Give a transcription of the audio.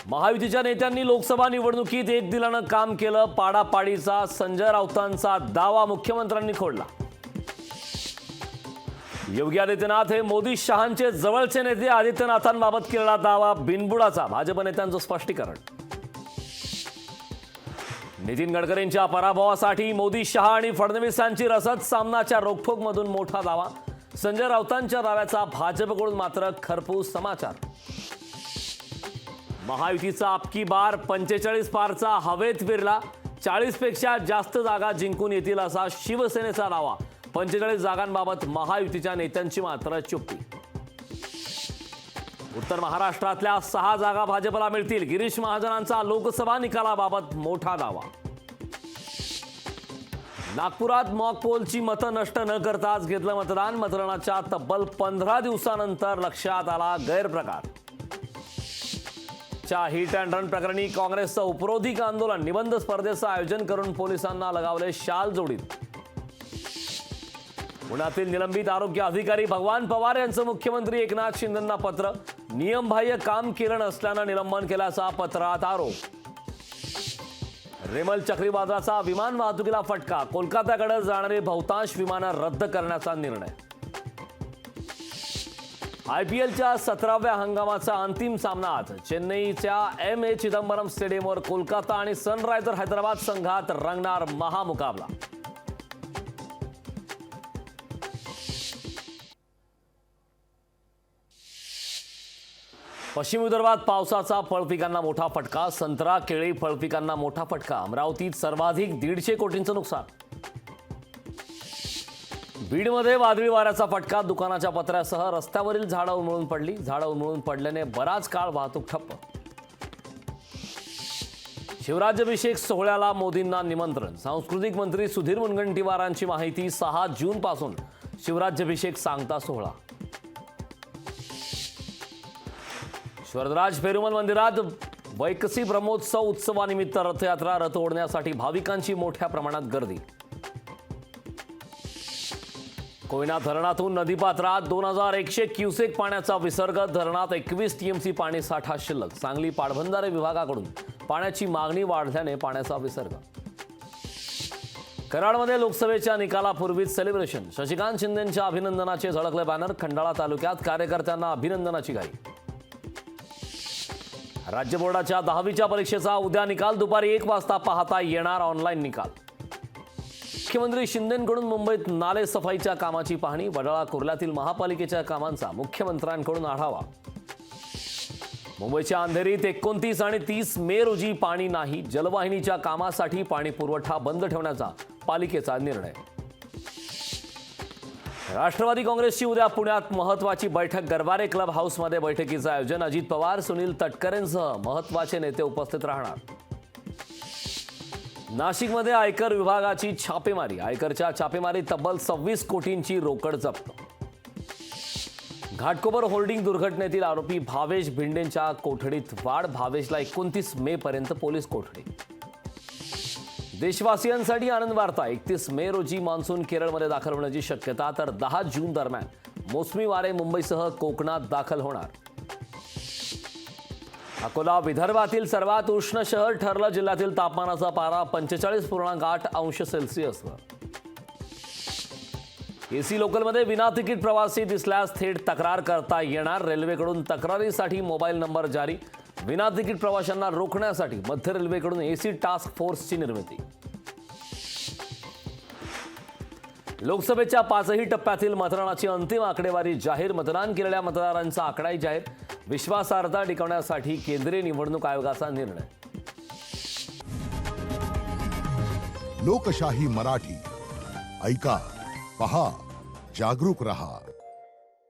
महायुतीच्या नेत्यांनी लोकसभा निवडणुकीत एक दिलानं काम केलं. पाडापाडीचा संजय राऊतांचा दावा मुख्यमंत्र्यांनी खोडला. योगी आदित्यनाथ हे मोदी शहांचे जवळचे नेते. आदित्यनाथांबाबत केलेला दावा बिनबुडाचा. भाजप नेत्यांचं स्पष्टीकरण. नितीन गडकरींच्या पराभवासाठी मोदी शहा आणि फडणवीसांची रसद. सामनाच्या रोखठोकमधून मोठा दावा. संजय राऊतांच्या दाव्याचा भाजपकडून मात्र खरपूस समाचार. महायुतीचा अबकी बार 45 पारचा हवेत विरला. 40 पेक्षा जास्त जागा जिंकून येतील असा शिवसेनेचा दावा. 45 जागांबाबत महायुतीच्या नेत्यांची मात्र चुप्पी. उत्तर महाराष्ट्रातल्या 6 जागा भाजपला मिळतील. गिरीश महाजनांचा लोकसभा निकालाबाबत मोठा दावा. नागपुरात मॉक पोलची मतं नष्ट न करताच घेतलं मतदान. मतदानाच्या तब्बल 15 दिवसानंतर लक्षात आला गैरप्रकार. हिट अँड रन प्रकरणी काँग्रेसचं उपरोधिक आंदोलन. निबंध स्पर्धेचं आयोजन करून पोलिसांना लगावले शाल जोडीत. पुण्यातील निलंबित आरोग्य अधिकारी भगवान पवार यांचं मुख्यमंत्री एकनाथ शिंदेंना पत्र. नियमबाह्य काम केलं नसल्यानं निलंबन केल्याचा पत्रात आरोप. रेमल चक्रीवादळाचा विमान वाहतुकीला फटका. कोलकात्याकडे जाणारी बहुतांश विमानं रद्द करण्याचा निर्णय. आयपीएलच्या 17व्या हंगामाचा अंतिम सामना आज. चेन्नईच्या एम.ए. चिदंबरम स्टेडियमवर कोलकाता आणि सनरायझर हैदराबाद संघात रंगणार महामुकाबला. पश्चिम विदर्भात पावसाचा फळपिकांना मोठा फटका. संत्रा केळी फळपिकांना मोठा फटका. अमरावतीत सर्वाधिक 150 कोटींचं नुकसान. बीडमध्ये वादळी वाऱ्याचा फटका. दुकानाच्या पत्र्यासह रस्त्यावरील झाडं उन्मळून पडली. झाडं उन्मळून पडल्याने बराच काळ वाहतूक ठप्प. शिवराज्याभिषेक सोहळ्याला मोदींना निमंत्रण. सांस्कृतिक मंत्री सुधीर मुनगंटीवारांची माहिती. 6 जून पासून शिवराज्याभिषेक सांगता सोहळा. वरदराज पेरुमल मंदिरात वैकसी ब्रह्मोत्सव उत्सवानिमित्त रथयात्रा. रथ ओढण्यासाठी भाविकांची मोठ्या प्रमाणात गर्दी. कोयना धरणातून नदीपात्रात 2100 क्युसेक पाण्याचा विसर्ग. धरणात 21 टीएमसी पाणी साठा शिल्लक. सांगली पाटबंधारे विभागाकडून पाण्याची मागणी वाढल्याने पाण्याचा विसर्ग. कराडमध्ये लोकसभेच्या निकालापूर्वीच सेलिब्रेशन. शशिकांत शिंदेंच्या अभिनंदनाचे झळकले बॅनर. खंडाळा तालुक्यात कार्यकर्त्यांना अभिनंदनाची घाई. राज्य बोर्डाच्या 10वीच्या परीक्षेचा उद्या निकाल. दुपारी 1 वाजता पाहता येणार ऑनलाईन निकाल. मुख्यमंत्री शिंदेंकडून मुंबईत नाले सफाईच्या कामाची पाहणी. वडाळा कुर्ल्यातील महापालिकेच्या कामांचा मुख्यमंत्र्यांकडून आढावा. मुंबईच्या अंधेरीत 29 आणि 30 मे रोजी पाणी नाही. जलवाहिनीच्या कामासाठी पाणी पुरवठा बंद ठेवण्याचा पालिकेचा निर्णय. राष्ट्रवादी काँग्रेसची उद्या पुण्यात महत्त्वाची बैठक. गरवारे क्लब हाऊसमध्ये बैठकीचं आयोजन. अजित पवार, सुनील तटकरेंसह महत्त्वाचे नेते उपस्थित राहणार. नाशिकमध्ये आयकर विभागाची छापेमारी. आयकरच्या छापेमारीत तब्बल 26 कोटींची रोकड जप्त. घाटकोपर होर्डिंग दुर्घटनेतील आरोपी भावेश भिंडेंच्या कोठडीत वाढ. भावेशला 29 मे पर्यंत पोलीस कोठडी. देशवासियांसाठी आनंद वार्ता. 31 मे रोजी मान्सून केरळमध्ये दाखल होण्याची शक्यता. तर 10 जून दरम्यान मोसमी वारे मुंबईसह कोकणात दाखल होणार. अकोला विदर्भातील सर्वात उष्ण शहर ठरलं. जिल्ह्यातील तापमानाचा पारा 45.8 अंश सेल्सिअसवर. एसी लोकलमध्ये विना तिकीट प्रवासी दिसल्यास थेट तक्रार करता येणार. रेल्वेकडून तक्रारीसाठी मोबाईल नंबर जारी. विना तिकीट प्रवाशांना रोखण्यासाठी मध्य रेल्वेकडून एसी टास्क फोर्सची निर्मिती. लोकसभेच्या 5ही टप्प्यातील मतदानाची अंतिम आकडेवारी जाहीर. मतदान केलेल्या मतदारांचा आकडाही जाहीर. विश्वासार्हता टिकवण्यासाठी केंद्रीय निवडणूक आयोगाचा निर्णय. लोकशाही मराठी ऐका, पहा, जागरूक रहा.